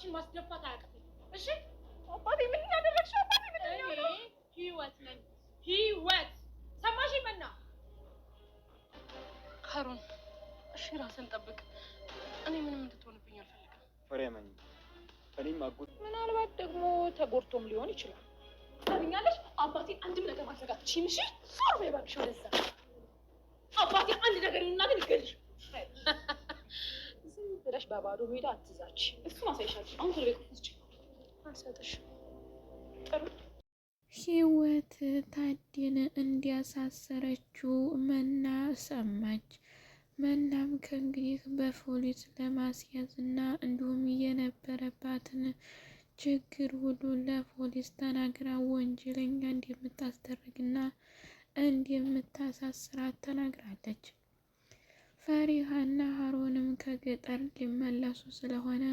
አንቺን ማስደፋት አያቅተኝ። እሺ አባቴ ምን ያደረግሽ? አባቴ ምን ያደረግሽ? ህይወት ነኝ ህይወት። ሰማሽ መና? ካሮን እሺ ራስን ጠብቅ። እኔ ምንም እንድትሆንብኝ አልፈልግም። ፍሬመኝ እኔም አጎት ምናልባት ደግሞ ተጎድቶም ሊሆን ይችላል። ታብኛለሽ። አባቴ አንድም ነገር ማድረግ አትችይም። እሺ ዞር በይ እባክሽ ወደዛ። አባቴ አንድ ነገር ይናገር ይገልሽ። ዝም ብለሽ በባዶ ሜዳ አትዛች። እሱን አሳይሻለሁ። አሁን ቶሎ ቤት ውስጥ አልሰጥሽም። ጥሩ ህይወት ታዴን እንዲያሳሰረችው መና ሰማች። መናም ከእንግዲህ በፖሊስ ለማስያዝ እና እንዲሁም የነበረባትን ችግር ሁሉ ለፖሊስ ተናግራ ወንጀለኛ እንደምታስደርግና እንደምታሳስራት ተናግራለች። ፈሪሃና ሀሮንም ከገጠር ሊመለሱ ስለሆነ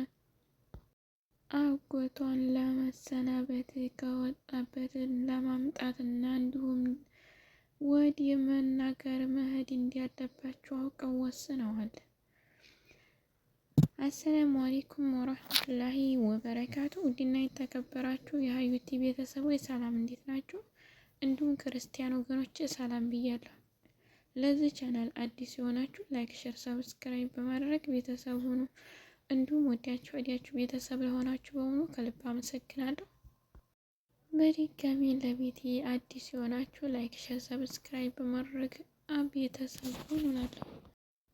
አጎቷን ለመሰናበት ከወጣበት ለማምጣትና እንዲሁም ወደ መናገር መሄድ እንዳለባቸው አውቀው ወስነዋል። አሰላሙ አለይኩም ወራህመቱላሂ ወበረካቱ። ውድና የተከበራችሁ የሀዩቲ ቤተሰቦች ሰላም፣ እንዴት ናችሁ? እንዲሁም ክርስቲያን ወገኖች ሰላም ብያለሁ። ለዚህ ቻናል አዲስ የሆናችሁ ላይክ፣ ሼር፣ ሰብስክራይብ በማድረግ ቤተሰብ ሁኑ። እንዲሁም ወዲያችሁ ቤተሰብ ለሆናችሁ በሙሉ ከልብ አመሰግናለሁ። በድጋሚ ለቤቴ አዲስ የሆናችሁ ላይክ፣ ሼር፣ ሰብስክራይብ በማድረግ ቤተሰብ ሁኑላለሁ።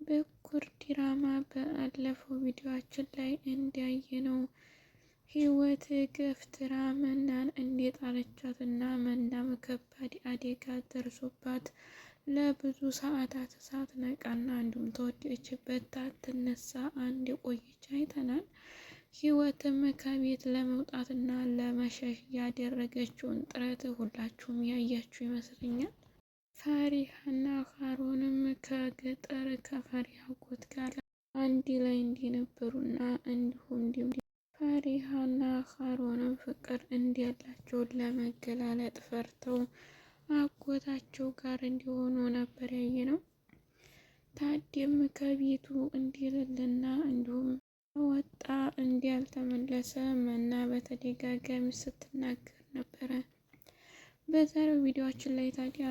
በኩር ድራማ በአለፈው ቪዲዮአችን ላይ እንዳየነው ህይወት ገፍትራ መናን እንደጣለቻትና መናም ከባድ አደጋ ደርሶባት ለብዙ ሰዓታት ሳትነቃና እንዲሁም ተወደቀችበት ሳትነሳ አንድ ቆይታ አይተናል። ህይወትም ከቤት ለመውጣትና ለመሸሽ ያደረገችውን ጥረት ሁላችሁም ያያችሁ ይመስለኛል። ፈሪሃና ሀሮንም ከገጠር ከፈሪሃ አጎት ጋር አንድ ላይ እንደነበሩና እንዲሁም ፈሪሃና ሀሮንም ፍቅር እንዳላቸው ለመገላለጥ ፈርተው አጎታቸው ጋር እንዲሆኑ ነበር ያየነው። ታዴም ከቤቱ እንዲልልና እንዲሁም ወጣ እንዲያልተመለሰ መና በተደጋጋሚ ስትናገር ነበረ። በዛሬው ቪዲዮአችን ላይ ታዲያ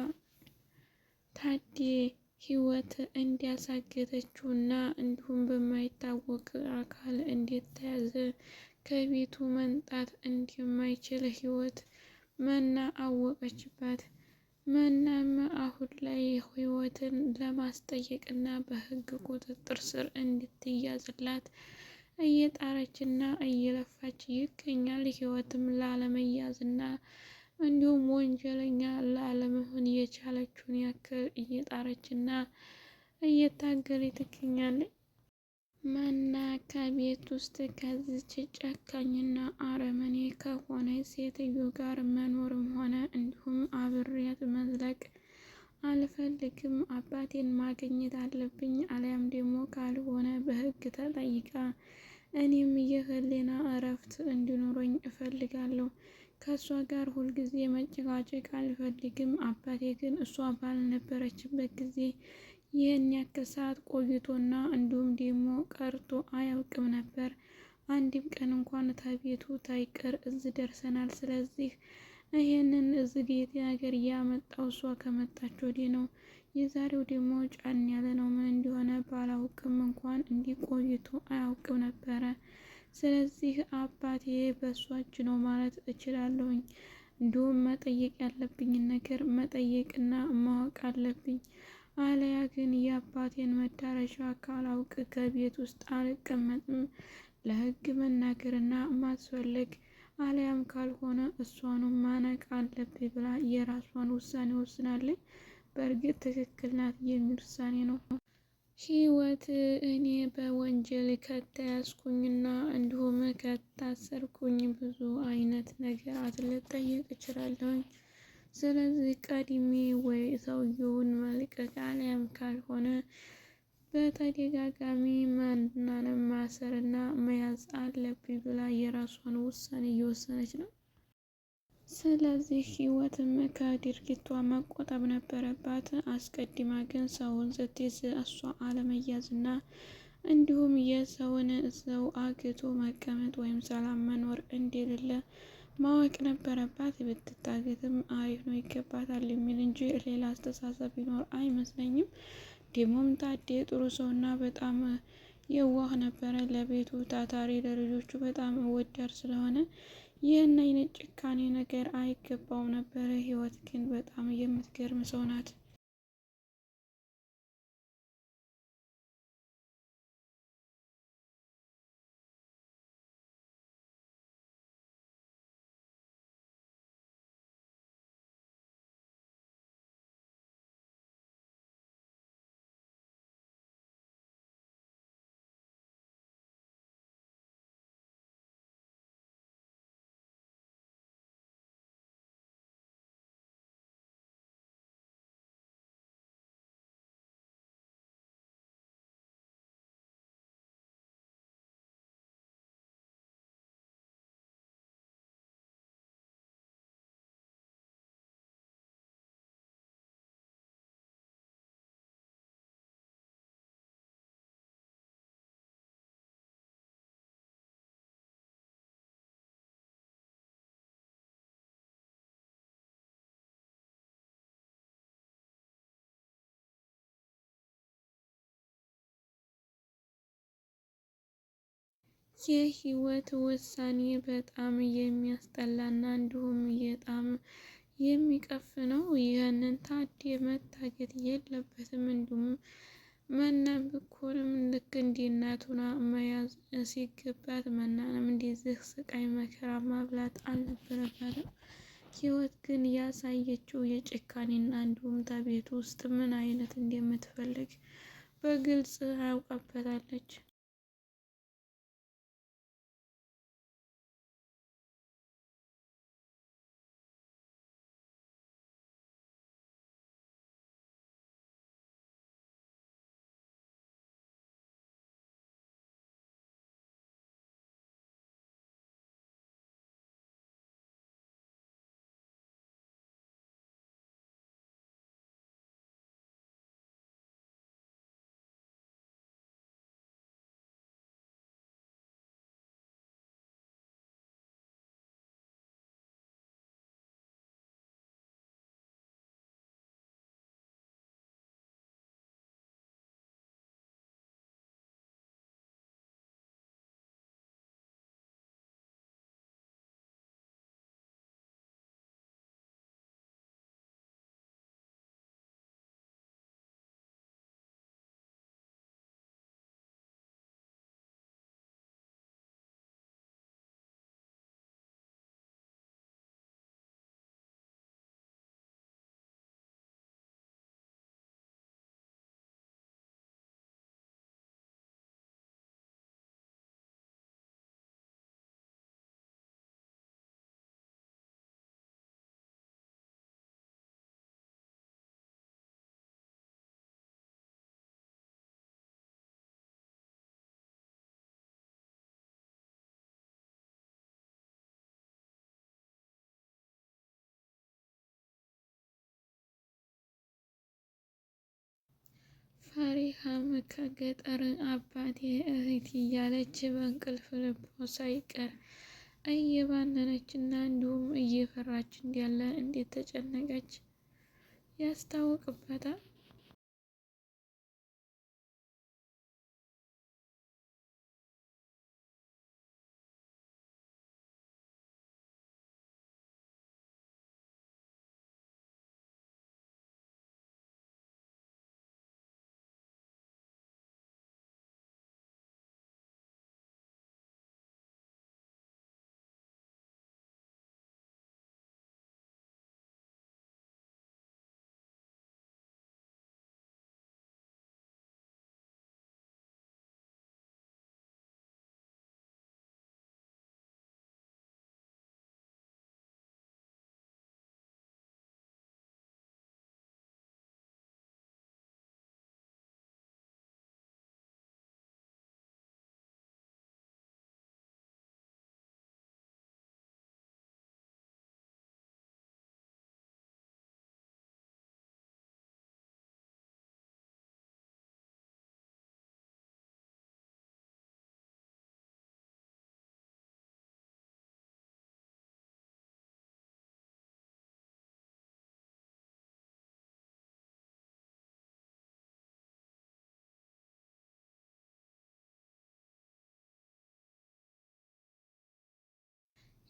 ታዴ ህይወት እንዲያሳገተችውና እንዲሁም በማይታወቅ አካል እንደተያዘ ከቤቱ መንጣት እንደማይችል ህይወት መና አወቀችባት። መናም አሁን ላይ ህይወትን ለማስጠየቅና በህግ ቁጥጥር ስር እንድትያዝላት እየጣረችና እየለፋች ይገኛል። ህይወትም ላለመያዝና እንዲሁም ወንጀለኛ ላለመሆን የቻለችውን ያክል እየጣረችና እየታገለች ትገኛለች። መና ከቤት ውስጥ ከዚች ጨካኝና አረመኔ ከሆነ ሴትዮ ጋር መኖርም ሆነ እንዲሁም አብሬያት መዝለቅ አልፈልግም። አባቴን ማግኘት አለብኝ፣ አሊያም ደግሞ ካልሆነ በህግ ተጠይቃ እኔም የህሊና እረፍት እንዲኖረኝ እፈልጋለሁ። ከእሷ ጋር ሁልጊዜ መጨቃጨቅ አልፈልግም። አባቴ ግን እሷ ባልነበረችበት ጊዜ ይህን ያክል ሰዓት ቆይቶና እንዲሁም ደግሞ ቀርቶ አያውቅም ነበር። አንድም ቀን እንኳን ተቤቱ ታይቀር እዚህ ደርሰናል። ስለዚህ ይህንን እዚህ ቤት ነገር ያመጣው እሷ ከመጣች ወዲህ ነው። የዛሬው ደግሞ ጫን ያለ ነው። ምን እንደሆነ ባላውቅም እንኳን እንዲቆይቶ አያውቅም ነበረ። ስለዚህ አባቴ በእሷ እጅ ነው ማለት እችላለሁኝ። እንዲሁም መጠየቅ ያለብኝን ነገር መጠየቅና ማወቅ አለብኝ። አለያ ግን የአባቴን መዳረሻ ካላውቅ ከቤት ውስጥ አልቀመጥም። ለህግ መናገርና ማስፈለግ አለያም ካልሆነ እሷኑ ማነቅ አለብኝ ብላ የራሷን ውሳኔ ወስናለች። በእርግጥ ትክክል ናት የሚል ውሳኔ ነው። ህይወት እኔ በወንጀል ከተያዝኩኝና እንዲሁም ከታሰርኩኝ ብዙ አይነት ነገራት ልጠየቅ እችላለሁኝ። ስለዚህ ቀድሜ ወይ ሰውየውን መልቀቅ አሊያም ካልሆነ በተደጋጋሚ መናንም ማሰርና መያዝ አለብኝ ብላ የራሷን ውሳኔ እየወሰነች ነው። ስለዚህ ህይወትም ከድርጊቷ መቆጠብ ነበረባት። አስቀድማ ግን ሰውን ስትይዝ እሷ አለመያዝና እንዲሁም የሰውን ሰው አግቶ መቀመጥ ወይም ሰላም መኖር እንደሌለ ማወቅ ነበረባት። ብትታገትም አሪፍ ነው ይገባታል የሚል እንጂ ሌላ አስተሳሰብ ቢኖር አይመስለኝም። ደግሞም ታዴ ጥሩ ሰውና በጣም የዋህ ነበረ። ለቤቱ ታታሪ፣ ለልጆቹ በጣም ወዳድ ስለሆነ ይህን አይነት ጭካኔ ነገር አይገባው ነበረ። ህይወት ግን በጣም የምትገርም ሰው ናት። የህይወት ውሳኔ በጣም የሚያስጠላና እንዲሁም በጣም የሚቀፍ ነው። ይህንን ታዴ መታገት የለበትም። እንዲሁም መናን ብኮንም ልክ እንደ እናቱና መያዝ ሲገባት መናንም እንደዚህ ስቃይ መከራ ማብላት አልነበረባትም። ህይወት ግን ያሳየችው የጭካኔና እንዲሁም ከቤት ውስጥ ምን አይነት እንደምትፈልግ በግልጽ አውቃበታለች። ፈሪሃም ከገጠር አባቴ እህት እያለች በእንቅልፍ ልቧ ሳይቀር እየባነነች እና እንዲሁም እየፈራች እንዳለ እንዴት ተጨነቀች ያስታውቅበታል።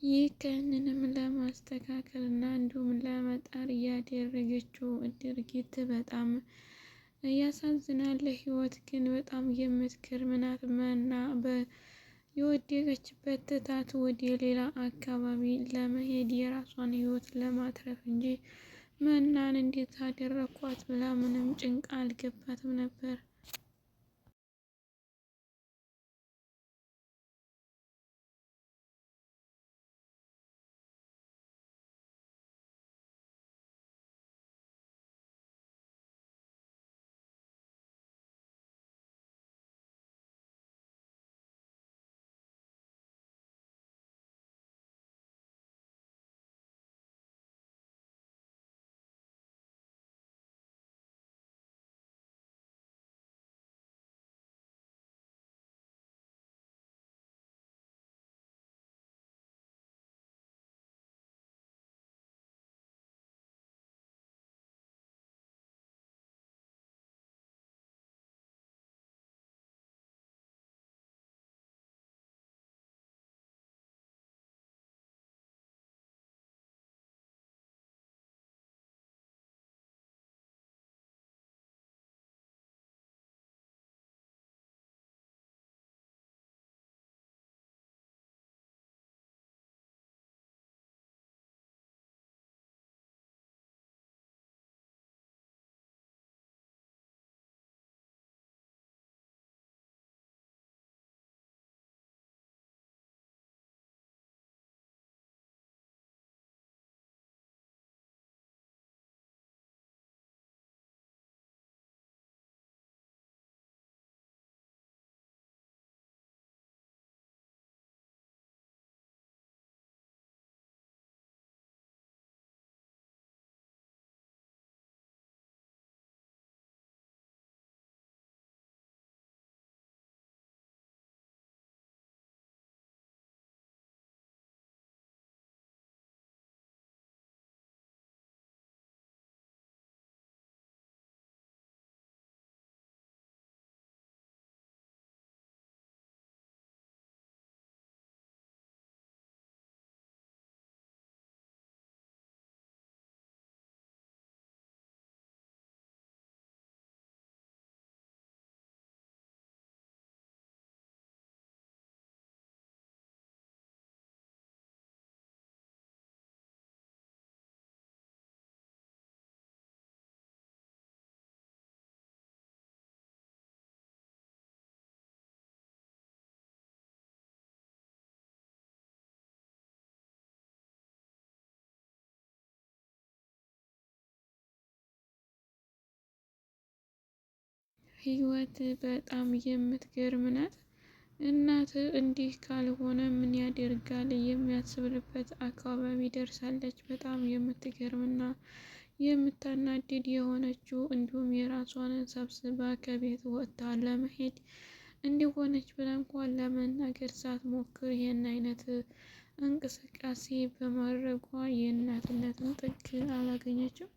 ይህንንም ለማስተካከል እና እንዲሁም ለመጣር ያደረገችው ድርጊት በጣም ያሳዝናል። ህይወት ግን በጣም የምትገርም ናት። መና የወደቀችበት ትታት ወደ ሌላ አካባቢ ለመሄድ የራሷን ህይወት ለማትረፍ እንጂ መናን እንዴት አደረኳት ብላ ምንም ጭንቅ አልገባትም ነበር። ህይወት በጣም የምትገርም ናት። እናት እንዲህ ካልሆነ ምን ያደርጋል የሚያስብልበት አካባቢ ደርሳለች። በጣም የምትገርምና የምታናድድ የሆነችው እንዲሁም የራሷን ሰብስባ ከቤት ወጥታ ለመሄድ እንዲሆነች ብላ እንኳን ለመናገር ሳትሞክር ይህን አይነት እንቅስቃሴ በማድረጓ የእናትነትን ጥግ አላገኘችም።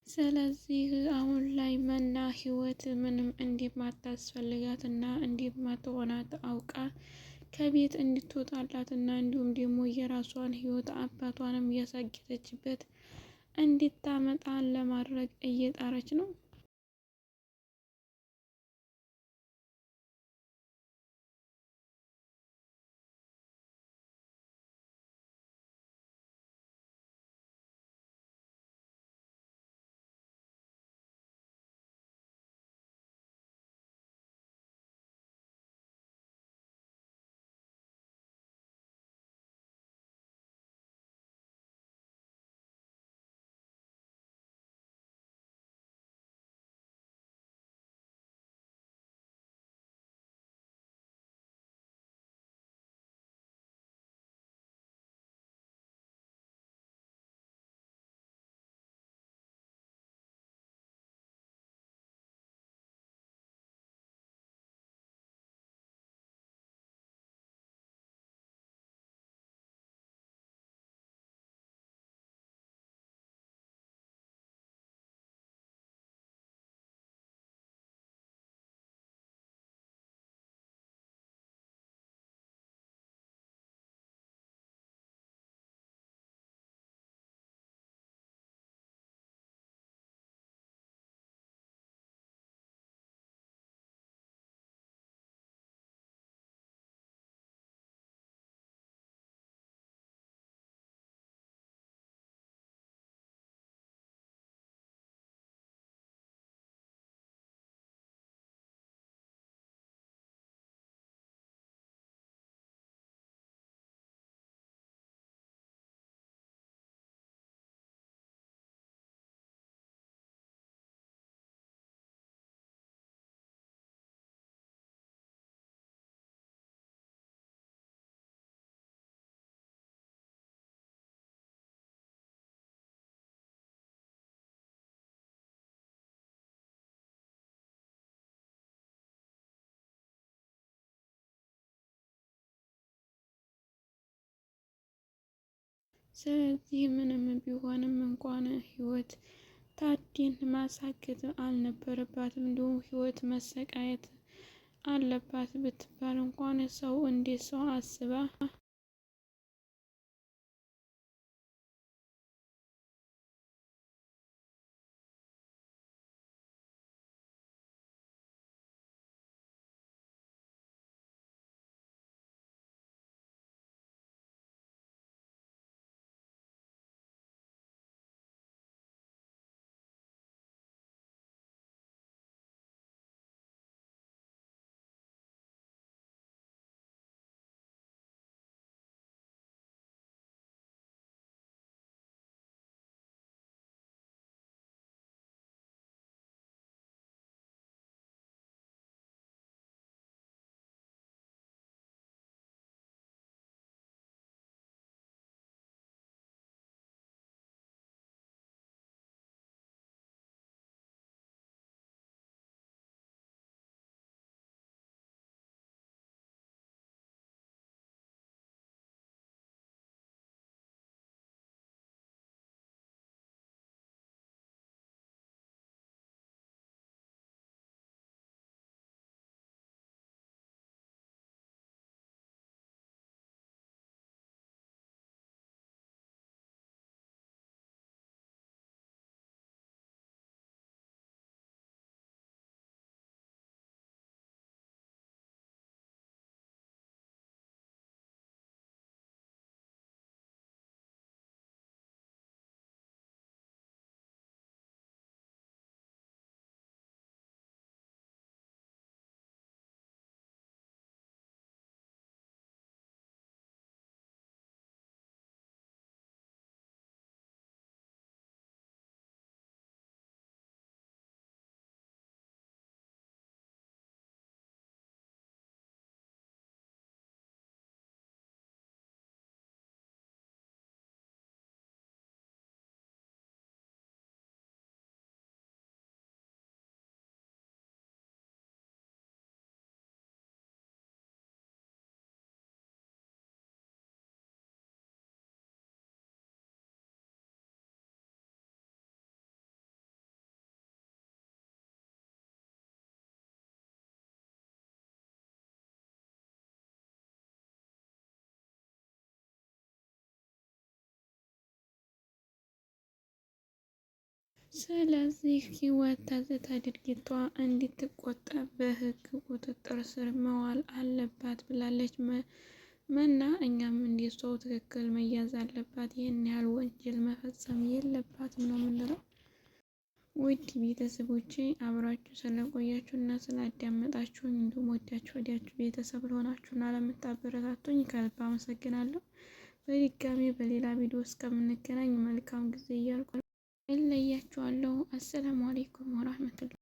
ስለዚህ አሁን ላይ መና ህይወት ምንም እንደማታስፈልጋት እና እንደማትሆናት አውቃ ከቤት እንድትወጣላት እና እንዲሁም ደግሞ የራሷን ህይወት አባቷንም እያሳገተችበት እንድታመጣ ለማድረግ እየጣረች ነው። ስለዚህ ምንም ቢሆንም እንኳን ህይወት ታዲን ማሳከት አልነበረባትም። እንዲሁም ህይወት መሰቃየት አለባት ብትባል እንኳን ሰው እንዴት ሰው አስባ ስለዚህ ህይወት ተዝታ ድርጊቷ እንድትቆጠብ በህግ ቁጥጥር ስር መዋል አለባት ብላለች። መና እኛም እንደሷው ትክክል መያዝ አለባት። ይህን ያህል ወንጀል መፈጸም የለባትም ነው የምንለው። ውድ ቤተሰቦቼ አብራችሁ ስለቆያችሁ እና ስላዳመጣችሁኝ እንዲሁም ወዲያችሁ ቤተሰብ ለሆናችሁ እና ለምታበረታቱኝ ከልብ አመሰግናለሁ። በድጋሚ በሌላ ቪዲዮ እስከምንገናኝ መልካም ጊዜ እያልኩ እለያችኋለሁ። አሰላሙ አሌይኩም ወራህመቱላህ